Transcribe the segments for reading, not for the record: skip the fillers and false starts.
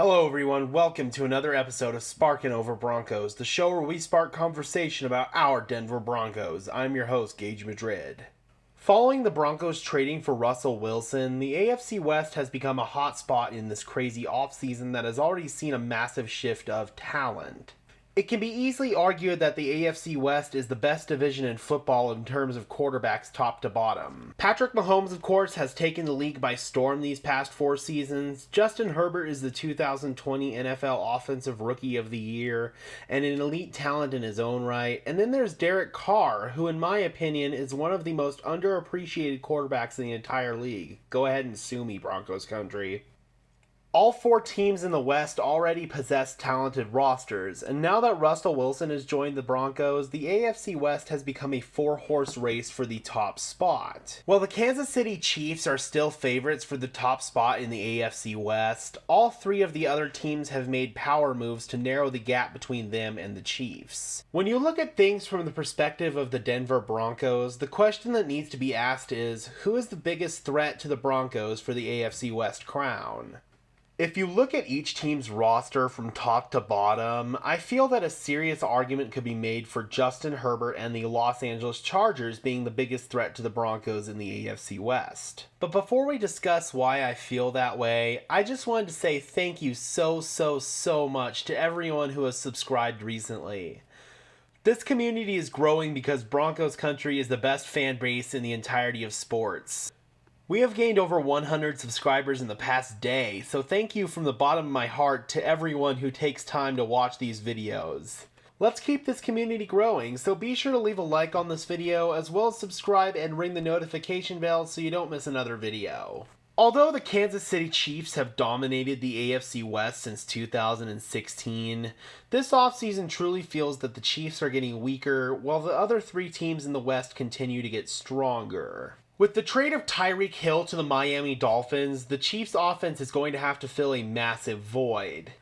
Hello everyone, welcome to another episode of Sparkin over Broncos, the show where we spark conversation about our Denver Broncos. I'm your host, Gage Madrid. Following the Broncos trading for Russell Wilson, the AFC West has become a hot spot in this crazy offseason that has already seen a massive shift of talent. It can be easily argued that the AFC West is the best division in football in terms of quarterbacks top to bottom. Patrick Mahomes, of course, has taken the league by storm these past 4 seasons. Justin Herbert is the 2020 NFL Offensive Rookie of the Year and an elite talent in his own right. And then there's Derek Carr, who in my opinion is one of the most underappreciated quarterbacks in the entire league. Go ahead and sue me, Broncos country. All 4 teams in the West already possess talented rosters, and now that Russell Wilson has joined the Broncos, the AFC West has become a 4-horse race for the top spot. While the Kansas City Chiefs are still favorites for the top spot in the AFC West, all 3 of the other teams have made power moves to narrow the gap between them and the Chiefs. When you look at things from the perspective of the Denver Broncos, the question that needs to be asked is, who is the biggest threat to the Broncos for the AFC West crown? If you look at each team's roster from top to bottom, I feel that a serious argument could be made for Justin Herbert and the Los Angeles Chargers being the biggest threat to the Broncos in the AFC West. But before we discuss why I feel that way, I just wanted to say thank you so much to everyone who has subscribed recently. This community is growing because Broncos country is the best fan base in the entirety of sports. We have gained over 100 subscribers in the past day, so thank you from the bottom of my heart to everyone who takes time to watch these videos. Let's keep this community growing, so be sure to leave a like on this video, as well as subscribe and ring the notification bell so you don't miss another video. Although the Kansas City Chiefs have dominated the AFC West since 2016, this offseason truly feels that the Chiefs are getting weaker, while the other 3 teams in the West continue to get stronger. With the trade of Tyreek Hill to the Miami Dolphins, the Chiefs' offense is going to have to fill a massive void.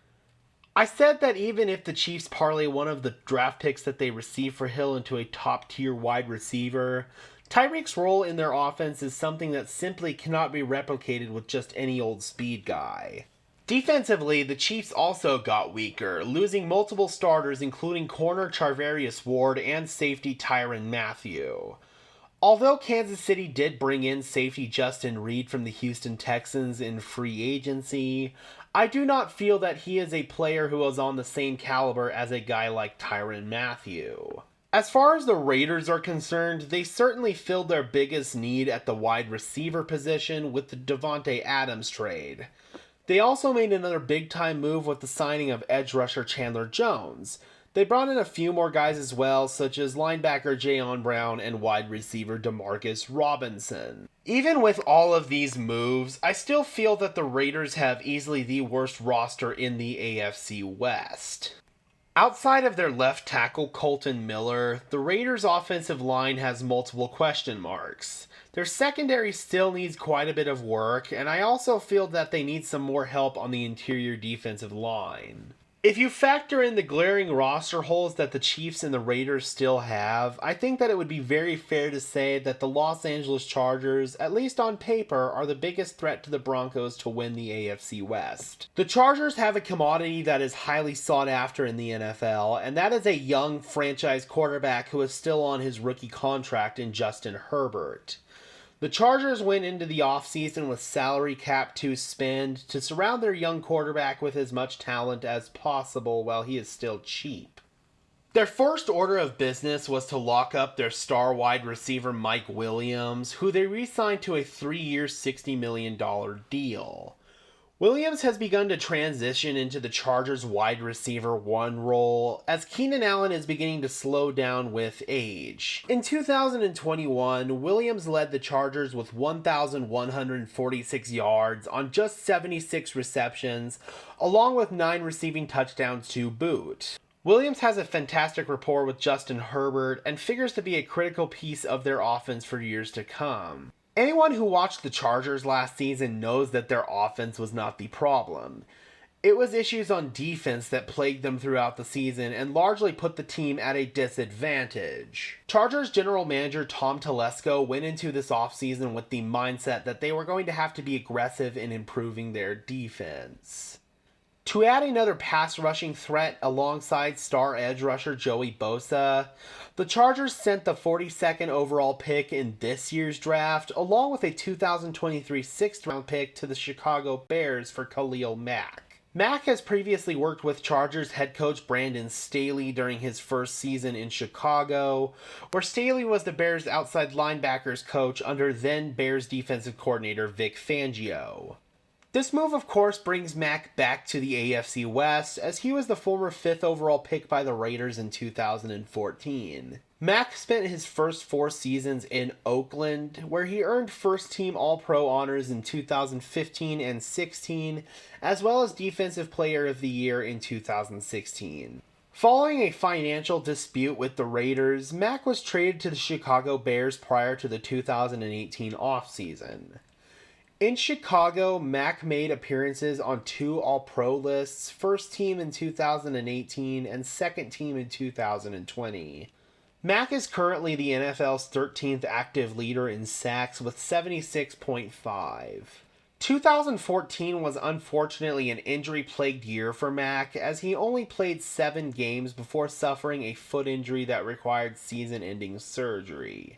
I said that even if the Chiefs parlay one of the draft picks that they receive for Hill into a top-tier wide receiver, Tyreek's role in their offense is something that simply cannot be replicated with just any old speed guy. Defensively, the Chiefs also got weaker, losing multiple starters including corner Charvarius Ward and safety Tyrann Mathieu. Although Kansas City did bring in safety Justin Reid from the Houston Texans in free agency, I do not feel that he is a player who is on the same caliber as a guy like Tyrann Mathieu. As far as the Raiders are concerned, they certainly filled their biggest need at the wide receiver position with the Davante Adams trade. They also made another big-time move with the signing of edge rusher Chandler Jones. They brought in a few more guys as well, such as linebacker Jayon Brown and wide receiver Demarcus Robinson. Even with all of these moves, I still feel that the Raiders have easily the worst roster in the AFC West. Outside of their left tackle Colton Miller, the Raiders' offensive line has multiple question marks. Their secondary still needs quite a bit of work, and I also feel that they need some more help on the interior defensive line. If you factor in the glaring roster holes that the Chiefs and the Raiders still have, I think that it would be very fair to say that the Los Angeles Chargers, at least on paper, are the biggest threat to the Broncos to win the AFC West. The Chargers have a commodity that is highly sought after in the NFL, and that is a young franchise quarterback who is still on his rookie contract in Justin Herbert. The Chargers went into the offseason with salary cap to spend to surround their young quarterback with as much talent as possible while he is still cheap. Their first order of business was to lock up their star wide receiver Mike Williams, who they re-signed to a 3-year $60 million deal. Williams has begun to transition into the Chargers wide receiver 1 role as Keenan Allen is beginning to slow down with age. In 2021, Williams led the Chargers with 1,146 yards on just 76 receptions, along with 9 receiving touchdowns to boot. Williams has a fantastic rapport with Justin Herbert and figures to be a critical piece of their offense for years to come. Anyone who watched the Chargers last season knows that their offense was not the problem. It was issues on defense that plagued them throughout the season and largely put the team at a disadvantage. Chargers general manager Tom Telesco went into this offseason with the mindset that they were going to have to be aggressive in improving their defense. To add another pass rushing threat alongside star edge rusher Joey Bosa, the Chargers sent the 42nd overall pick in this year's draft, along with a 2023 6th-round pick to the Chicago Bears for Khalil Mack. Mack has previously worked with Chargers head coach Brandon Staley during his first season in Chicago, where Staley was the Bears' outside linebackers coach under then Bears defensive coordinator Vic Fangio. This move, of course, brings Mack back to the AFC West, as he was the former 5th overall pick by the Raiders in 2014. Mack spent his first 4 seasons in Oakland, where he earned first-team All-Pro honors in 2015 and 16, as well as Defensive Player of the Year in 2016. Following a financial dispute with the Raiders, Mack was traded to the Chicago Bears prior to the 2018 offseason. In Chicago, Mack made appearances on 2 All-Pro lists, first team in 2018 and second team in 2020. Mack is currently the NFL's 13th active leader in sacks with 76.5. 2014 was unfortunately an injury-plagued year for Mack, as he only played 7 games before suffering a foot injury that required season-ending surgery.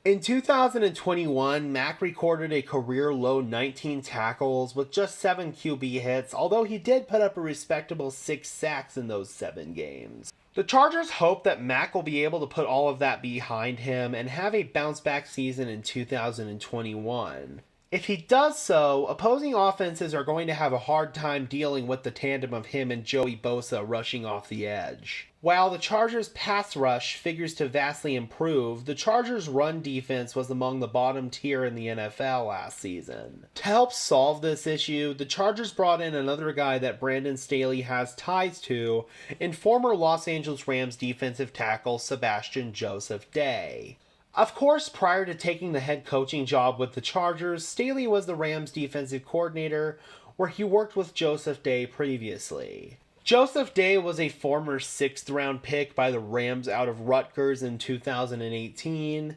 In 2021, Mack recorded a career-low 19 tackles with just 7 QB hits, although he did put up a respectable 6 sacks in those 7 games. The Chargers hope that Mack will be able to put all of that behind him and have a bounce-back season in 2021. If he does so, opposing offenses are going to have a hard time dealing with the tandem of him and Joey Bosa rushing off the edge. While the Chargers' pass rush figures to vastly improve, the Chargers' run defense was among the bottom tier in the NFL last season. To help solve this issue, the Chargers brought in another guy that Brandon Staley has ties to in former Los Angeles Rams defensive tackle Sebastian Joesph-Day. Of course, prior to taking the head coaching job with the Chargers, Staley was the Rams defensive coordinator, where he worked with Joesph-Day previously. Joesph-Day was a former 6th-round pick by the Rams out of Rutgers in 2018.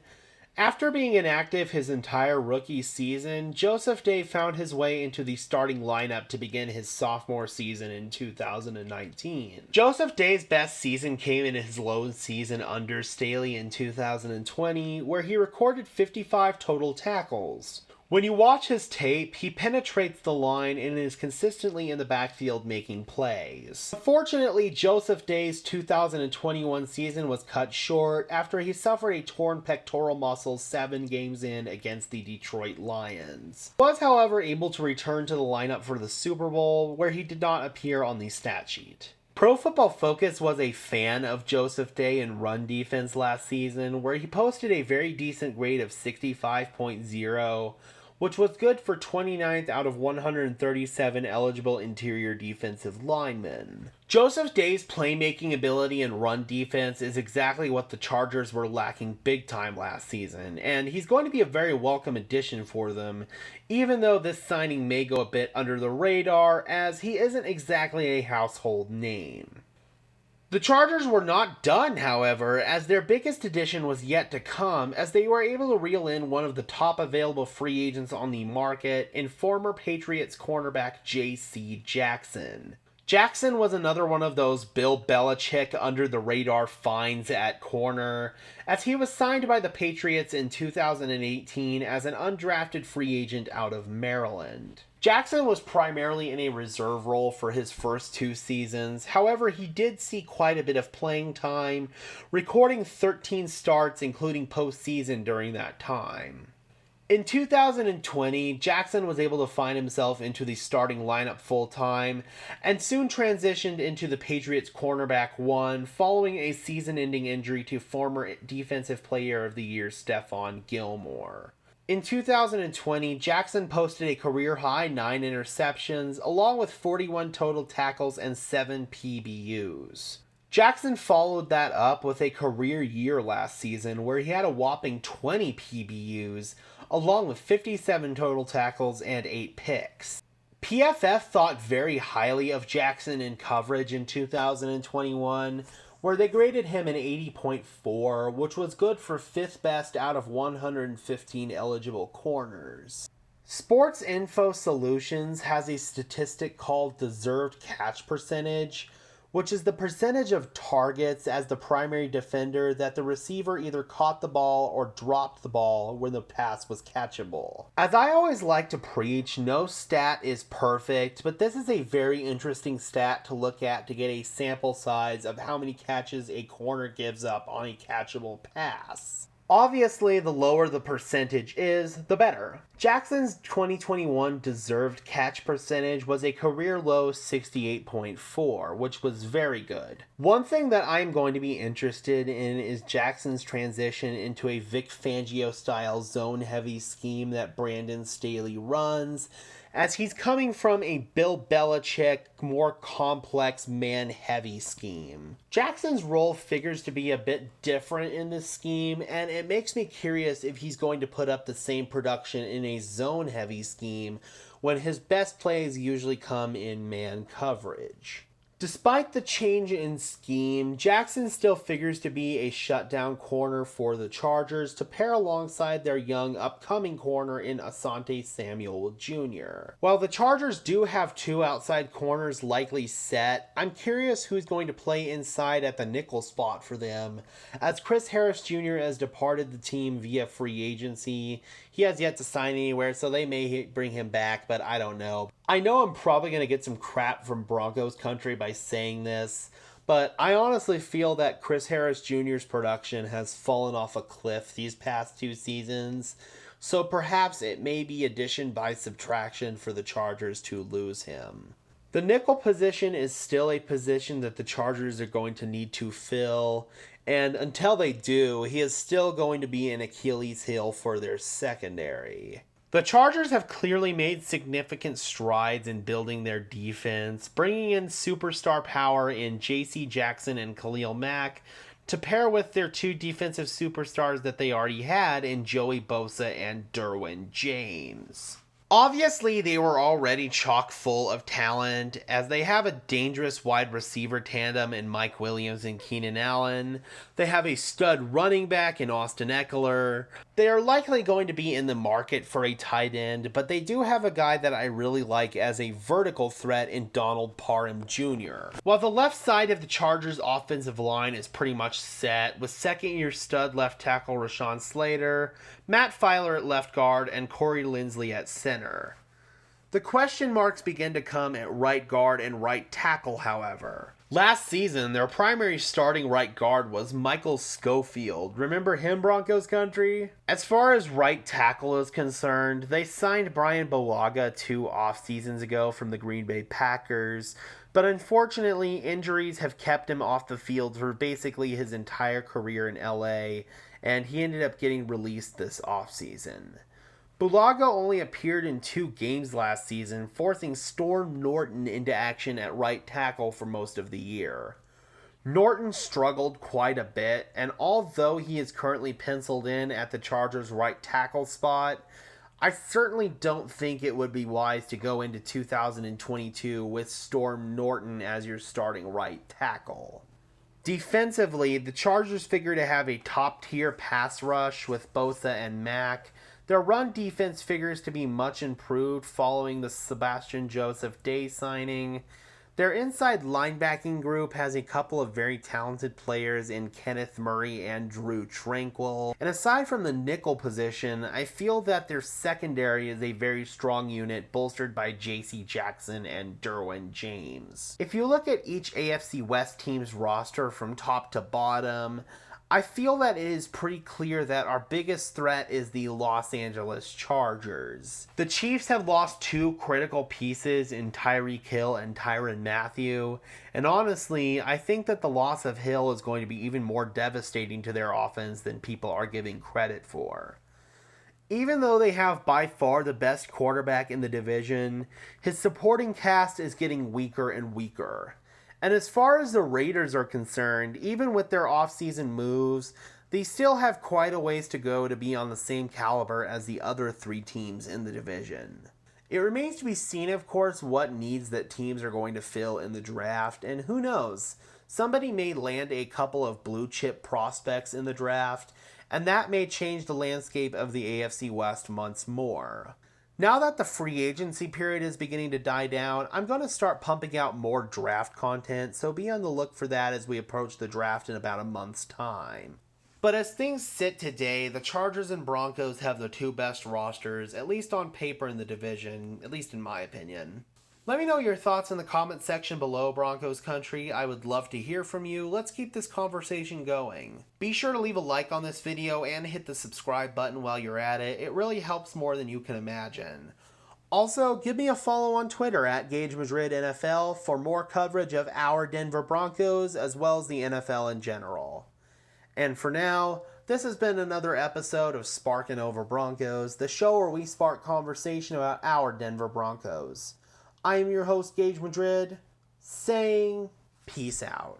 After being inactive his entire rookie season, Joesph-Day found his way into the starting lineup to begin his sophomore season in 2019. Joesph-Day's best season came in his lone season under Staley in 2020, where he recorded 55 total tackles. When you watch his tape, he penetrates the line and is consistently in the backfield making plays. Unfortunately, Joesph-Day's 2021 season was cut short after he suffered a torn pectoral muscle 7 games in against the Detroit Lions. He was, however, able to return to the lineup for the Super Bowl, where he did not appear on the stat sheet. Pro Football Focus was a fan of Joesph-Day in run defense last season, where he posted a very decent grade of 65.0, which was good for 29th out of 137 eligible interior defensive linemen. Joesph-Day's playmaking ability in run defense is exactly what the Chargers were lacking big time last season, and he's going to be a very welcome addition for them, even though this signing may go a bit under the radar, as he isn't exactly a household name. The Chargers were not done, however, as their biggest addition was yet to come, as they were able to reel in one of the top available free agents on the market in former Patriots cornerback J.C. Jackson. Jackson was another one of those Bill Belichick under-the-radar finds at corner, as he was signed by the Patriots in 2018 as an undrafted free agent out of Maryland. Jackson was primarily in a reserve role for his first 2 seasons, however he did see quite a bit of playing time, recording 13 starts including postseason during that time. In 2020, Jackson was able to find himself into the starting lineup full-time, and soon transitioned into the Patriots cornerback 1 following a season-ending injury to former Defensive Player of the Year Stephon Gilmore. In 2020, Jackson posted a career-high 9 interceptions, along with 41 total tackles and 7 PBUs. Jackson followed that up with a career year last season, where he had a whopping 20 PBUs, along with 57 total tackles and 8 picks. PFF thought very highly of Jackson in coverage in 2021, where they graded him an 80.4, which was good for 5th best out of 115 eligible corners. Sports Info Solutions has a statistic called deserved catch percentage, which is the percentage of targets as the primary defender that the receiver either caught the ball or dropped the ball when the pass was catchable. As I always like to preach, no stat is perfect, but this is a very interesting stat to look at to get a sample size of how many catches a corner gives up on a catchable pass. Obviously, the lower the percentage is, the better. Jackson's 2021 deserved catch percentage was a career low 68.4, which was very good. One thing that I'm going to be interested in is Jackson's transition into a Vic Fangio-style zone-heavy scheme that Brandon Staley runs, as he's coming from a Bill Belichick, more complex man-heavy scheme. Jackson's role figures to be a bit different in this scheme, and it makes me curious if he's going to put up the same production in a zone-heavy scheme when his best plays usually come in man coverage. Despite the change in scheme, Jackson still figures to be a shutdown corner for the Chargers to pair alongside their young upcoming corner in Asante Samuel Jr. While the Chargers do have two outside corners likely set, I'm curious who's going to play inside at the nickel spot for them, as Chris Harris Jr. has departed the team via free agency. He has yet to sign anywhere, so they may bring him back, but I don't know. I know I'm probably going to get some crap from Broncos country by saying this, but I honestly feel that Chris Harris Jr.'s production has fallen off a cliff these past 2 seasons, so perhaps it may be addition by subtraction for the Chargers to lose him. The nickel position is still a position that the Chargers are going to need to fill, and until they do, he is still going to be an Achilles heel for their secondary. The Chargers have clearly made significant strides in building their defense, bringing in superstar power in J.C. Jackson and Khalil Mack to pair with their 2 defensive superstars that they already had in Joey Bosa and Derwin James. Obviously, they were already chock full of talent, as they have a dangerous wide receiver tandem in Mike Williams and Keenan Allen. They have a stud running back in Austin Eckler. They are likely going to be in the market for a tight end, but they do have a guy that I really like as a vertical threat in Donald Parham Jr. While the left side of the Chargers' offensive line is pretty much set, with second-year stud left tackle Rashawn Slater, Matt Filer at left guard, and Corey Linsley at center. The question marks begin to come at right guard and right tackle, however. Last season, their primary starting right guard was Michael Schofield. Remember him, Broncos country? As far as right tackle is concerned, they signed Brian Bulaga 2 off-seasons ago from the Green Bay Packers, but unfortunately, injuries have kept him off the field for basically his entire career in LA, and he ended up getting released this offseason. Bulaga only appeared in 2 games last season, forcing Storm Norton into action at right tackle for most of the year. Norton struggled quite a bit, and although he is currently penciled in at the Chargers' right tackle spot, I certainly don't think it would be wise to go into 2022 with Storm Norton as your starting right tackle. Defensively, the Chargers figure to have a top-tier pass rush with Bosa and Mack. Their run defense figures to be much improved following the Sebastian Joesph-Day signing. Their inside linebacking group has a couple of very talented players in Kenneth Murray and Drew Tranquill. And aside from the nickel position, I feel that their secondary is a very strong unit bolstered by J.C. Jackson and Derwin James. If you look at each AFC West team's roster from top to bottom, I feel that it is pretty clear that our biggest threat is the Los Angeles Chargers. The Chiefs have lost 2 critical pieces in Tyreek Hill and Tyrann Mathieu, and honestly, I think that the loss of Hill is going to be even more devastating to their offense than people are giving credit for. Even though they have by far the best quarterback in the division, his supporting cast is getting weaker and weaker. And as far as the Raiders are concerned, even with their offseason moves, they still have quite a ways to go to be on the same caliber as the other 3 teams in the division. It remains to be seen, of course, what needs that teams are going to fill in the draft, and who knows, somebody may land a couple of blue chip prospects in the draft, and that may change the landscape of the AFC West once more. Now that the free agency period is beginning to die down, I'm going to start pumping out more draft content, so be on the look for that as we approach the draft in about a month's time. But as things sit today, the Chargers and Broncos have the two best rosters, at least on paper in the division, at least in my opinion. Let me know your thoughts in the comment section below, Broncos country. I would love to hear from you. Let's keep this conversation going. Be sure to leave a like on this video and hit the subscribe button while you're at it. It really helps more than you can imagine. Also, give me a follow on Twitter at Gage Madrid NFL for more coverage of our Denver Broncos as well as the NFL in general. And for now, this has been another episode of Sparkin Over Broncos, the show where we spark conversation about our Denver Broncos. I am your host, Gage Madrid, saying peace out.